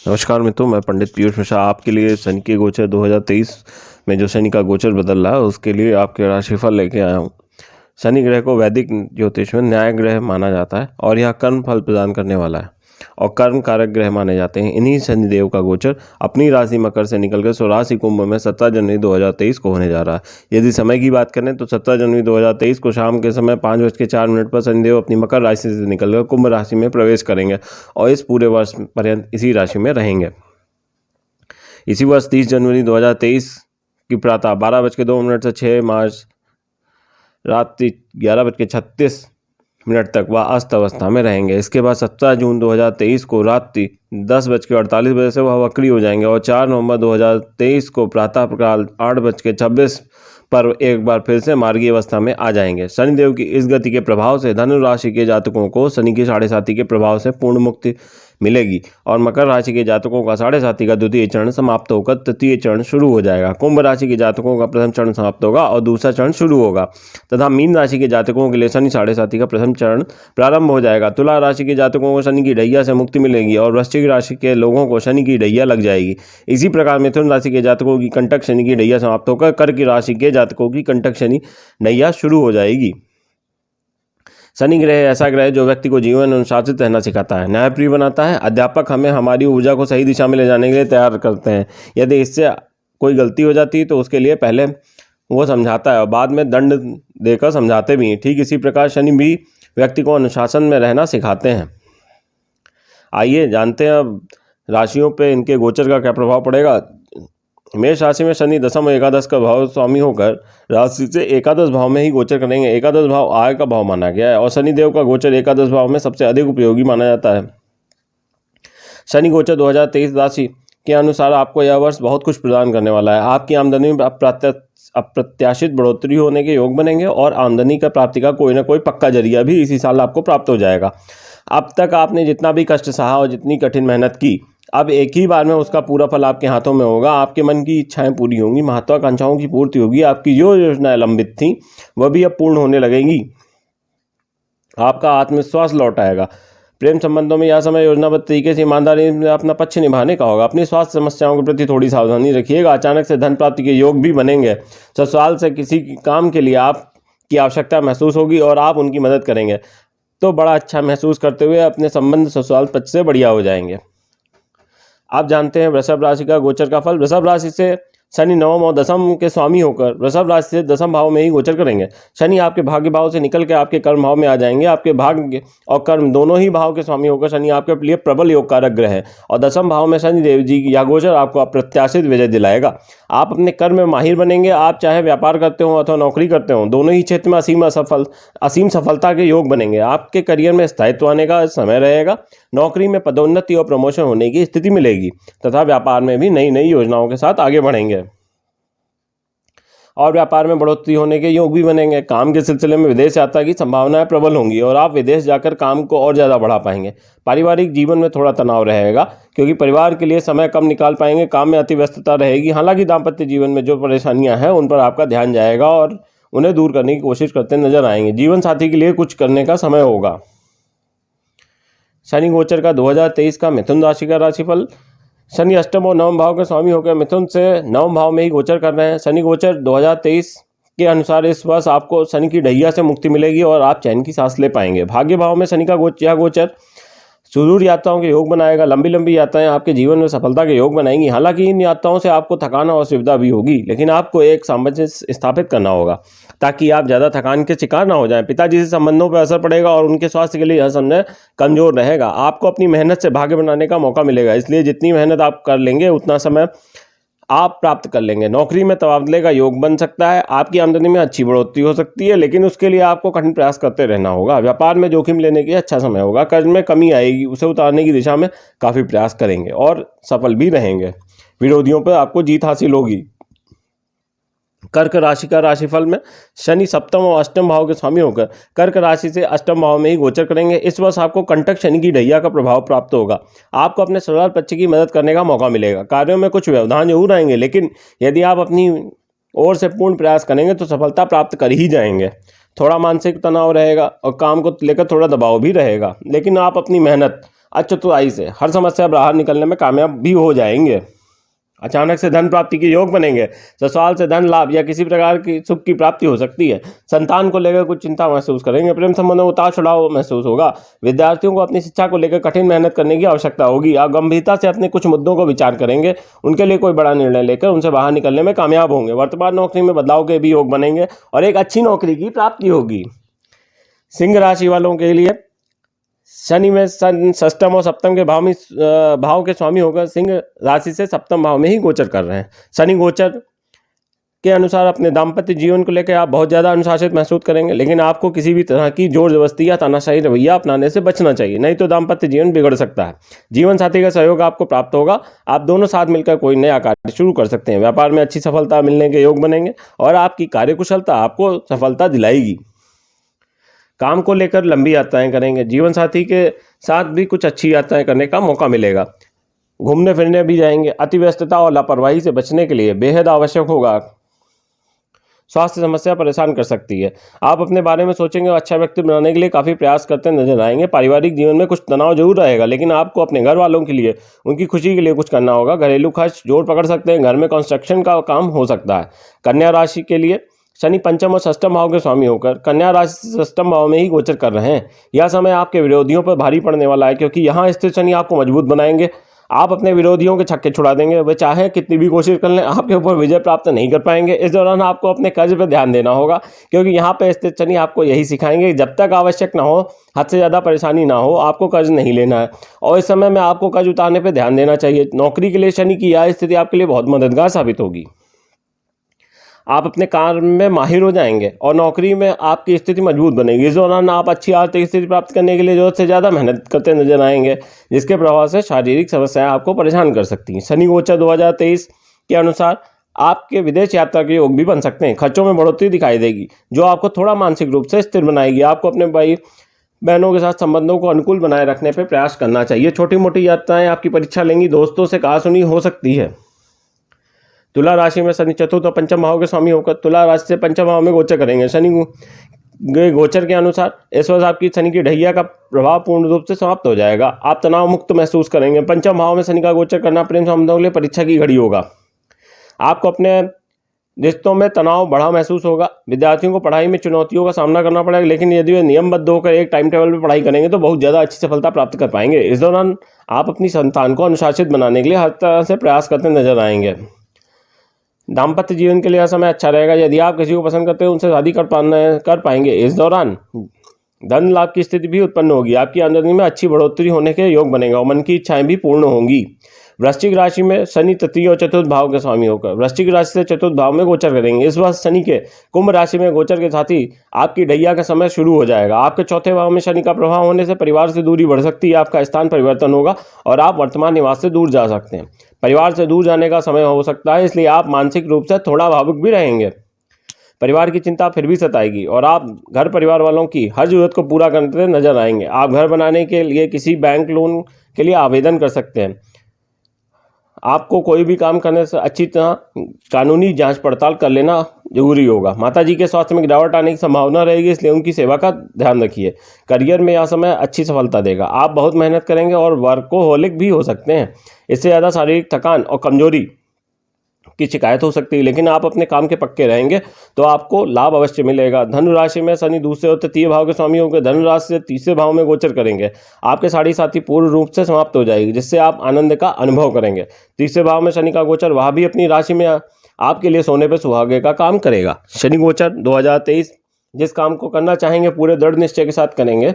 नमस्कार मित्रों, मैं पंडित पीयूष मिश्रा आपके लिए शनि के गोचर 2023 में जो शनि का गोचर बदल रहा है उसके लिए आपके राशिफल लेके आया हूँ। शनि ग्रह को वैदिक ज्योतिष में न्याय ग्रह माना जाता है और यह कर्म फल प्रदान करने वाला है और कर्म कारक ग्रह माने जाते हैं। इन्हीं शनिदेव का गोचर अपनी राशि मकर से निकलकर स्वराशि कुंभ में 17 जनवरी 2023 को होने जा रहा है। यदि समय की बात करें तो 17 जनवरी 2023 को शाम के समय 5:04 पर शनिदेव अपनी मकर राशि से निकलकर कुंभ राशि में प्रवेश करेंगे और इस पूरे वर्ष पर्यंत इसी राशि में रहेंगे। इसी वर्ष 30 जनवरी 2023 की प्रातः 12:02 से 6 मार्च रात्रि 11:36 तक वह अस्त अवस्था में रहेंगे। इसके बाद 17 जून 2023 को रात्रि 10:48 से वह वक्री हो जाएंगे और 4 नवंबर 2023 को प्रातःकाल 8:26 पर एक बार फिर से मार्गी अवस्था में आ जाएंगे। शनिदेव की इस गति के प्रभाव से धनु राशि के जातकों को शनि की 7.5 के प्रभाव से पूर्ण मुक्ति मिलेगी और मकर राशि के जातकों का 7.5 का द्वितीय चरण समाप्त होकर तृतीय चरण शुरू हो जाएगा। कुंभ राशि के जातकों का प्रथम चरण समाप्त होगा और दूसरा चरण शुरू होगा तथा मीन राशि के जातकों के लिए शनि 7.5 का प्रथम चरण प्रारंभ हो जाएगा। तुला राशि के जातकों को शनि की ढैया से मुक्ति मिलेगी और वृश्चिक राशि के लोगों को शनि की ढैया लग जाएगी। इसी प्रकार मिथुन राशि के जातकों की कंटक शनि की ढैया समाप्त होकर कर्क राशि के जातकों की कंटक शनि ढैया शुरू हो जाएगी। शनि ग्रह ऐसा ग्रह है जो व्यक्ति को जीवन अनुशासित रहना सिखाता है, न्यायप्रिय बनाता है। अध्यापक हमें हमारी ऊर्जा को सही दिशा में ले जाने के लिए तैयार करते हैं। यदि इससे कोई गलती हो जाती है तो उसके लिए पहले वो समझाता है और बाद में दंड देकर समझाते भी हैं। ठीक इसी प्रकार शनि भी व्यक्ति को अनुशासन में रहना सिखाते हैं। आइए जानते हैं अब राशियों पे इनके गोचर का क्या प्रभाव पड़ेगा। मेष राशि में शनि दशम और एकादश का भाव स्वामी होकर राशि से एकादश भाव में ही गोचर करेंगे। एकादश भाव आय का भाव माना गया है और शनि देव का गोचर एकादश भाव में सबसे अधिक उपयोगी माना जाता है। शनि गोचर 2023 राशि के अनुसार आपको यह वर्ष बहुत कुछ प्रदान करने वाला है। आपकी आमदनी में अप्रत्याशित बढ़ोतरी होने के योग बनेंगे और आमदनी का प्राप्ति का कोई ना कोई पक्का जरिया भी इसी साल आपको प्राप्त हो जाएगा। अब तक आपने जितना भी कष्ट सहा और जितनी कठिन मेहनत की, अब एक ही बार में उसका पूरा फल आपके हाथों में होगा। आपके मन की इच्छाएं पूरी होंगी, महत्वाकांक्षाओं की पूर्ति होगी। आपकी जो योजनाएं लंबित थीं वह भी अब पूर्ण होने लगेंगी। आपका आत्मविश्वास लौट आएगा। प्रेम संबंधों में यह समय योजनाबद्ध तरीके से ईमानदारी में अपना पक्ष निभाने का होगा। अपनी स्वास्थ्य समस्याओं के प्रति थोड़ी सावधानी रखिएगा। अचानक से धन प्राप्ति के योग भी बनेंगे। ससुराल से किसी काम के लिए आपकी आवश्यकता महसूस होगी और आप उनकी मदद करेंगे तो बड़ा अच्छा महसूस करते हुए अपने संबंध ससुराल पक्ष से बढ़िया हो जाएंगे। आप जानते हैं वृषभ राशि का गोचर का फल। वृषभ राशि से शनि नवम और दसम के स्वामी होकर वृषभ राशि से दसम भाव में ही गोचर करेंगे। शनि आपके भाग्य भाव से निकल के आपके कर्म भाव में आ जाएंगे। आपके भाग्य और कर्म दोनों ही भाव के स्वामी होकर शनि आपके लिए प्रबल योग कारक ग्रह है और दसम भाव में शनि देव जी की यह गोचर आपको अप्रत्याशित विजय दिलाएगा। आप अपने कर्म में माहिर बनेंगे। आप चाहे व्यापार करते हो अथवा नौकरी करते हो, दोनों ही क्षेत्र में असीम सफलता के योग बनेंगे। आपके करियर में स्थायित्व आने का समय रहेगा। नौकरी में पदोन्नति और प्रमोशन होने की स्थिति मिलेगी तथा व्यापार में भी नई नई योजनाओं के साथ आगे बढ़ेंगे और व्यापार में बढ़ोतरी होने के योग भी बनेंगे। काम के सिलसिले में विदेश यात्रा की संभावनाएं प्रबल होंगी और आप विदेश जाकर काम को और ज़्यादा बढ़ा पाएंगे। पारिवारिक जीवन में थोड़ा तनाव रहेगा क्योंकि परिवार के लिए समय कम निकाल पाएंगे। काम में अति व्यस्तता रहेगी। हालांकि दाम्पत्य जीवन में जो परेशानियां हैं उन पर आपका ध्यान जाएगा और उन्हें दूर करने की कोशिश करते नजर आएंगे। जीवन साथी के लिए कुछ करने का समय होगा। शनि गोचर का 2023 का मिथुन राशि का राशिफल। शनि अष्टम और नवम भाव के स्वामी होकर मिथुन से नवम भाव में ही गोचर कर रहे हैं। शनि गोचर 2023 के अनुसार इस वर्ष आपको शनि की ढैया से मुक्ति मिलेगी और आप चैन की सांस ले पाएंगे। भाग्य भाव में शनि का गोचर सुदूर यात्राओं के योग बनाएगा। लंबी लंबी यात्राएं आपके जीवन में सफलता के योग बनाएंगी। हालांकि इन यात्राओं से आपको थकान और असुविधा भी होगी, लेकिन आपको एक सामंजस्य स्थापित करना होगा ताकि आप ज़्यादा थकान के शिकार ना हो जाएं। पिताजी से संबंधों पर असर पड़ेगा और उनके स्वास्थ्य के लिए यह समय कमजोर रहेगा। आपको अपनी मेहनत से भाग्य बनाने का मौका मिलेगा, इसलिए जितनी मेहनत आप कर लेंगे उतना समय आप प्राप्त कर लेंगे। नौकरी में तबादले का योग बन सकता है। आपकी आमदनी में अच्छी बढ़ोतरी हो सकती है, लेकिन उसके लिए आपको कठिन प्रयास करते रहना होगा। व्यापार में जोखिम लेने के अच्छा समय होगा। कर्ज में कमी आएगी, उसे उतारने की दिशा में काफ़ी प्रयास करेंगे और सफल भी रहेंगे। विरोधियों पर आपको जीत हासिल होगी। कर्क राशि का राशिफल में शनि सप्तम और अष्टम भाव के स्वामी होकर कर्क राशि से अष्टम भाव में ही गोचर करेंगे। इस वर्ष आपको कंटक शनि की ढैया का प्रभाव प्राप्त होगा। आपको अपने ससुराल पक्ष की मदद करने का मौका मिलेगा। कार्यों में कुछ व्यवधान जरूर आएंगे, लेकिन यदि आप अपनी ओर से पूर्ण प्रयास करेंगे तो सफलता प्राप्त कर ही जाएंगे। थोड़ा मानसिक तनाव रहेगा और काम को लेकर थोड़ा दबाव भी रहेगा, लेकिन आप अपनी मेहनत चतुराई से हर समस्या बाहर निकलने में कामयाब भी हो जाएंगे। अचानक से धन प्राप्ति के योग बनेंगे। ससुराल से धन लाभ या किसी प्रकार की सुख की प्राप्ति हो सकती है। संतान को लेकर कुछ चिंता महसूस करेंगे। प्रेम संबंधों में उतार चढ़ाव महसूस होगा। विद्यार्थियों को अपनी शिक्षा को लेकर कठिन मेहनत करने की आवश्यकता होगी। आप गंभीरता से अपने कुछ मुद्दों को विचार करेंगे, उनके लिए कोई बड़ा निर्णय लेकर उनसे बाहर निकलने में कामयाब होंगे। वर्तमान नौकरी में बदलाव के भी योग बनेंगे और एक अच्छी नौकरी की प्राप्ति होगी। सिंह राशि वालों के लिए शनि में षष्टम और सप्तम के भाव के स्वामी होकर सिंह राशि से सप्तम भाव में ही गोचर कर रहे हैं। शनि गोचर के अनुसार अपने दाम्पत्य जीवन को लेकर आप बहुत ज़्यादा अनुशासित महसूस करेंगे, लेकिन आपको किसी भी तरह की जोर जबरदस्ती या तानाशाही रवैया अपनाने से बचना चाहिए, नहीं तो दाम्पत्य जीवन बिगड़ सकता है। जीवन साथी का सहयोग आपको प्राप्त होगा। आप दोनों साथ मिलकर कोई नया कार्य शुरू कर सकते हैं। व्यापार में अच्छी सफलता मिलने के योग बनेंगे और आपकी कार्यकुशलता आपको सफलता दिलाएगी। काम को लेकर लंबी यात्राएं करेंगे। जीवन साथी के साथ भी कुछ अच्छी यात्राएं करने का मौका मिलेगा। घूमने फिरने भी जाएंगे। अति व्यस्तता और लापरवाही से बचने के लिए बेहद आवश्यक होगा। स्वास्थ्य समस्या परेशान कर सकती है। आप अपने बारे में सोचेंगे और अच्छा व्यक्ति बनाने के लिए काफ़ी प्रयास करते नजर आएंगे। पारिवारिक जीवन में कुछ तनाव जरूर रहेगा, लेकिन आपको अपने घर वालों के लिए, उनकी खुशी के लिए कुछ करना होगा। घरेलू खर्च जोर पकड़ सकते हैं। घर में कंस्ट्रक्शन का काम हो सकता है। कन्या राशि के लिए शनि पंचम और षष्टम भाव के स्वामी होकर कन्या राशि से षष्टम भाव में ही गोचर कर रहे हैं। यह समय आपके विरोधियों पर भारी पड़ने वाला है, क्योंकि यहाँ स्थित शनि आपको मजबूत बनाएंगे। आप अपने विरोधियों के छक्के छुड़ा देंगे। वे चाहे कितनी भी कोशिश कर लें, आपके ऊपर विजय प्राप्त नहीं कर पाएंगे। इस दौरान आपको अपने कर्ज पर ध्यान देना होगा, क्योंकि यहाँ पे स्थित शनि आपको यही सिखाएंगे, जब तक आवश्यक ना हो, हद से ज़्यादा परेशानी ना हो, आपको कर्ज नहीं लेना है और इस समय में आपको कर्ज उतारने पर ध्यान देना चाहिए। नौकरी के लिए शनि की यह स्थिति आपके लिए बहुत मददगार साबित होगी। आप अपने कार्य में माहिर हो जाएंगे और नौकरी में आपकी स्थिति मजबूत बनेगी। इस दौरान आप अच्छी आर्थिक स्थिति प्राप्त करने के लिए ज़रूरत से ज़्यादा मेहनत करते नजर आएंगे, जिसके प्रभाव से शारीरिक समस्याएं आपको परेशान कर सकती हैं। शनि गोचर 2023 के अनुसार आपके विदेश यात्रा के योग भी बन सकते हैं। खर्चों में बढ़ोतरी दिखाई देगी, जो आपको थोड़ा मानसिक रूप से स्थिर बनाएगी। आपको अपने भाई बहनों के साथ संबंधों को अनुकूल बनाए रखने पर प्रयास करना चाहिए। छोटी मोटी यात्राएं आपकी परीक्षा लेंगी। दोस्तों से कहासुनी हो सकती है। तुला राशि में शनि चतुर्थ और पंचम भाव के स्वामी होकर तुला राशि से पंचम भाव में गोचर करेंगे। शनि गोचर के अनुसार इस वर्ष आपकी शनि की ढैया का प्रभाव पूर्ण रूप से समाप्त हो जाएगा। आप तनाव मुक्त महसूस करेंगे। पंचम भाव में शनि का गोचर करना प्रेम संबंधों के लिए परीक्षा की घड़ी होगा। आपको अपने रिश्तों में तनाव बढ़ा महसूस होगा। विद्यार्थियों को पढ़ाई में चुनौतियों का सामना करना पड़ेगा, लेकिन यदि वे नियमबद्ध होकर एक टाइम टेबल पर पढ़ाई करेंगे तो बहुत ज़्यादा अच्छी सफलता प्राप्त कर पाएंगे। इस दौरान आप अपनी संतान को अनुशासित बनाने के लिए हर तरह से प्रयास करते नजर आएंगे। दाम्पत्य जीवन के लिए यह समय अच्छा रहेगा। यदि आप किसी को पसंद करते हैं, उनसे शादी कर पाएंगे। इस दौरान धन लाभ की स्थिति भी उत्पन्न होगी। आपकी आमदनी में अच्छी बढ़ोतरी होने के योग बनेगा और मन की इच्छाएं भी पूर्ण होंगी। वृश्चिक राशि में शनि तृतीय और चतुर्थ भाव के स्वामी होकर वृश्चिक राशि से चतुर्थ भाव में गोचर करेंगे। इस वर्ष शनि के कुंभ राशि में गोचर के साथ ही आपकी ढैया का समय शुरू हो जाएगा। आपके चौथे भाव में शनि का प्रभाव होने से परिवार से दूरी बढ़ सकती है। आपका स्थान परिवर्तन होगा और आप वर्तमान निवास से दूर जा सकते हैं। परिवार से दूर जाने का समय हो सकता है, इसलिए आप मानसिक रूप से थोड़ा भावुक भी रहेंगे। परिवार की चिंता फिर भी सताएगी और आप घर परिवार वालों की हर जरूरत को पूरा करते नजर आएंगे। आप घर बनाने के लिए किसी बैंक लोन के लिए आवेदन कर सकते हैं। आपको कोई भी काम करने से अच्छी तरह कानूनी जांच पड़ताल कर लेना जरूरी होगा। माताजी के स्वास्थ्य में गिरावट आने की संभावना रहेगी, इसलिए उनकी सेवा का ध्यान रखिए। करियर में यह समय अच्छी सफलता देगा। आप बहुत मेहनत करेंगे और वर्कोहोलिक भी हो सकते हैं। इससे ज़्यादा शारीरिक थकान और कमजोरी की शिकायत हो सकती है, लेकिन आप अपने काम के पक्के रहेंगे तो आपको लाभ अवश्य मिलेगा। धनु राशि में शनि दूसरे और तृतीय भाव के स्वामी होकर धनु राशि से तीसरे भाव में गोचर करेंगे। आपके साढ़ी साथी पूर्ण रूप से समाप्त हो जाएगी, जिससे आप आनंद का अनुभव करेंगे। तीसरे भाव में शनि का गोचर वह भी अपनी राशि में आपके लिए सोने पर सुहागे का काम करेगा। शनि गोचर 2023 जिस काम को करना चाहेंगे पूरे दृढ़ निश्चय के साथ करेंगे,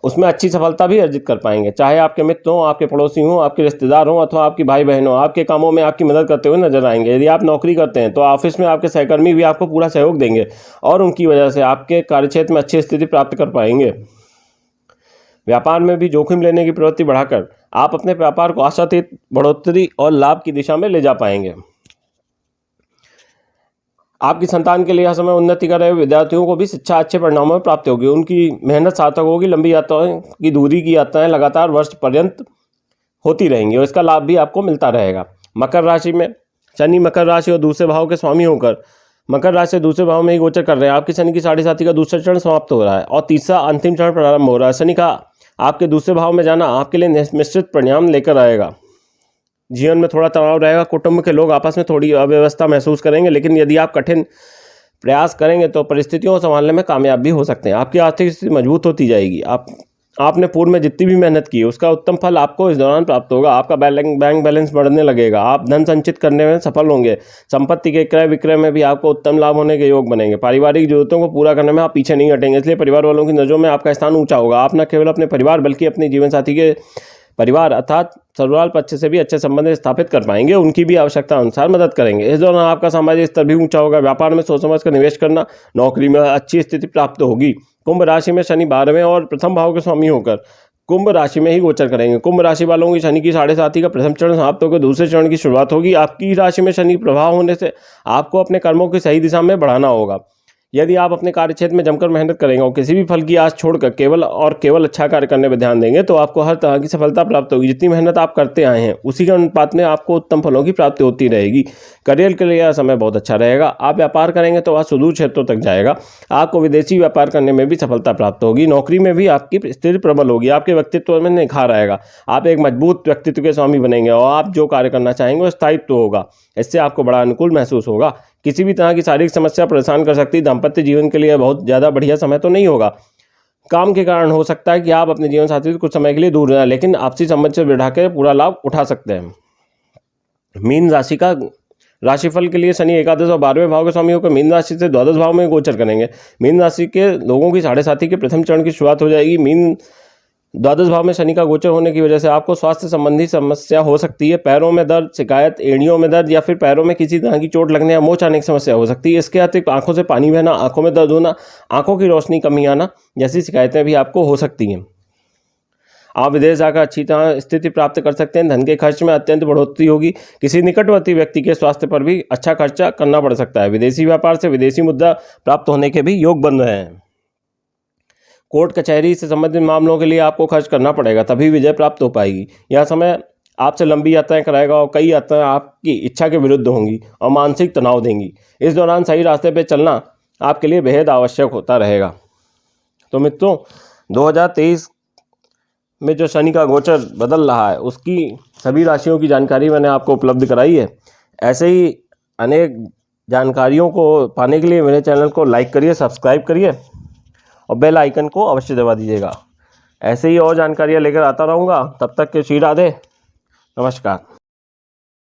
उसमें अच्छी सफलता भी अर्जित कर पाएंगे। चाहे आपके मित्र हों, आपके पड़ोसी हों, आपके रिश्तेदार हों अथवा आपकी भाई बहन हों, आपके कामों में आपकी मदद करते हुए नजर आएंगे। यदि आप नौकरी करते हैं तो ऑफिस में आपके सहकर्मी भी आपको पूरा सहयोग देंगे और उनकी वजह से आपके कार्यक्षेत्र में अच्छी स्थिति प्राप्त कर पाएंगे। व्यापार में भी जोखिम लेने की प्रवृत्ति बढ़ाकर आप अपने व्यापार को आशातीत बढ़ोतरी और लाभ की दिशा में ले जा पाएंगे। आपकी संतान के लिए यह समय उन्नति कर रहे विद्यार्थियों को भी शिक्षा अच्छे परिणामों में प्राप्त होगी। उनकी मेहनत सार्थक होगी। लंबी यात्राओं की दूरी की यात्राएं लगातार वर्ष पर्यंत होती रहेंगी और इसका लाभ भी आपको मिलता रहेगा। मकर राशि में शनि मकर राशि और दूसरे भाव के स्वामी होकर मकर राशि से दूसरे भाव में ही गोचर कर रहे हैं। आपकी शनि की साढ़े साथी का दूसरा चरण समाप्त हो रहा है और तीसरा अंतिम चरण प्रारंभ हो रहा है। शनि का आपके दूसरे भाव में जाना आपके लिए निश्चित परिणाम लेकर आएगा। जीवन में थोड़ा तनाव रहेगा, कुटुंब के लोग आपस में थोड़ी अव्यवस्था महसूस करेंगे, लेकिन यदि आप कठिन प्रयास करेंगे तो परिस्थितियों को संभालने में कामयाब भी हो सकते हैं। आपकी आर्थिक स्थिति मजबूत होती जाएगी। आपने पूर्व में जितनी भी मेहनत की उसका उत्तम फल आपको इस दौरान प्राप्त होगा। आपका बैंक बैलेंस बढ़ने लगेगा। आप धन संचित करने में सफल होंगे। संपत्ति के क्रय विक्रय में भी आपको उत्तम लाभ होने के योग बनेंगे। पारिवारिक जरूरतों को पूरा करने में आप पीछे नहीं हटेंगे, इसलिए परिवार वालों की नज़रों में आपका स्थान ऊंचा होगा। आप न केवल अपने परिवार बल्कि अपने जीवन साथी के परिवार अर्थात ससुराल पक्ष से भी अच्छे संबंध स्थापित कर पाएंगे। उनकी भी आवश्यकता अनुसार मदद करेंगे। इस दौरान आपका सामाजिक स्तर भी ऊंचा होगा। व्यापार में सोच समझ कर निवेश करना, नौकरी में अच्छी स्थिति प्राप्त होगी। कुंभ राशि में शनि 12वें और प्रथम भाव के स्वामी होकर कुंभ राशि में ही गोचर करेंगे। कुंभ राशि वालों की शनि की 7.5 का प्रथम चरण समाप्त होकर दूसरे चरण की शुरुआत होगी। आपकी राशि में शनि प्रभाव होने से आपको अपने कर्मों की सही दिशा में बढ़ाना होगा। यदि आप अपने कार्यक्षेत्र में जमकर मेहनत करेंगे और किसी भी फल की आस छोड़कर केवल अच्छा कार्य करने पर ध्यान देंगे तो आपको हर तरह की सफलता प्राप्त होगी। जितनी मेहनत आप करते आए हैं उसी के अनुपात में आपको उत्तम फलों की प्राप्ति होती रहेगी। करियर के लिए यह समय बहुत अच्छा रहेगा। आप व्यापार करेंगे तो वह सुदूर क्षेत्रों तक जाएगा। आपको विदेशी व्यापार करने में भी सफलता प्राप्त होगी। नौकरी में भी आपकी स्थिति प्रबल होगी। आपके व्यक्तित्व में निखार आएगा। आप एक मजबूत व्यक्तित्व के स्वामी बनेंगे और आप जो कार्य करना चाहेंगे वो स्थायित्व होगा। इससे आपको बड़ा अनुकूल महसूस होगा। किसी भी तरह की शारीरिक समस्या परेशान कर सकती है। दाम्पत्य जीवन के लिए बहुत ज़्यादा बढ़िया समय तो नहीं होगा। काम के कारण हो सकता है कि आप अपने जीवन साथी से कुछ समय के लिए दूर रहें, लेकिन आपसी संबंध से बढ़ा के पूरा लाभ उठा सकते हैं। मीन राशि का राशिफल के लिए शनि एकादश और 12वें भाव के स्वामी होकर मीन राशि से द्वादश भाव में गोचर करेंगे। मीन राशि के लोगों की 7.5 के प्रथम चरण की शुरुआत हो जाएगी। मीन द्वादश भाव में शनि का गोचर होने की वजह से आपको स्वास्थ्य संबंधी समस्या हो सकती है। पैरों में दर्द, शिकायत, एड़ियों में दर्द या फिर पैरों में किसी तरह की चोट लगने या मोच आने की समस्या हो सकती है। इसके अतिरिक्त आंखों से पानी बहना, आंखों में दर्द होना, आंखों की रोशनी कमी आना जैसी शिकायतें भी आपको हो सकती हैं। आप विदेश जाकर अच्छी तरह स्थिति प्राप्त कर सकते हैं। धन के खर्च में अत्यंत बढ़ोतरी होगी। किसी निकटवर्ती व्यक्ति के स्वास्थ्य पर भी अच्छा खर्चा करना पड़ सकता है। विदेशी व्यापार से विदेशी मुद्रा प्राप्त होने के भी योग बन रहे हैं। कोर्ट कचहरी से संबंधित मामलों के लिए आपको खर्च करना पड़ेगा, तभी विजय प्राप्त हो पाएगी। यह समय आपसे लंबी यात्राएं कराएगा और कई यात्राएं आपकी इच्छा के विरुद्ध होंगी और मानसिक तनाव देंगी। इस दौरान सही रास्ते पर चलना आपके लिए बेहद आवश्यक होता रहेगा। तो मित्रों, 2023 में जो शनि का गोचर बदल रहा है उसकी सभी राशियों की जानकारी मैंने आपको उपलब्ध कराई है। ऐसे ही अनेक जानकारियों को पाने के लिए मेरे चैनल को लाइक करिए, सब्सक्राइब करिए और बेल आइकन को अवश्य दबा दीजिएगा। ऐसे ही और जानकारियाँ लेकर आता रहूँगा। तब तक के श्री राधे, नमस्कार।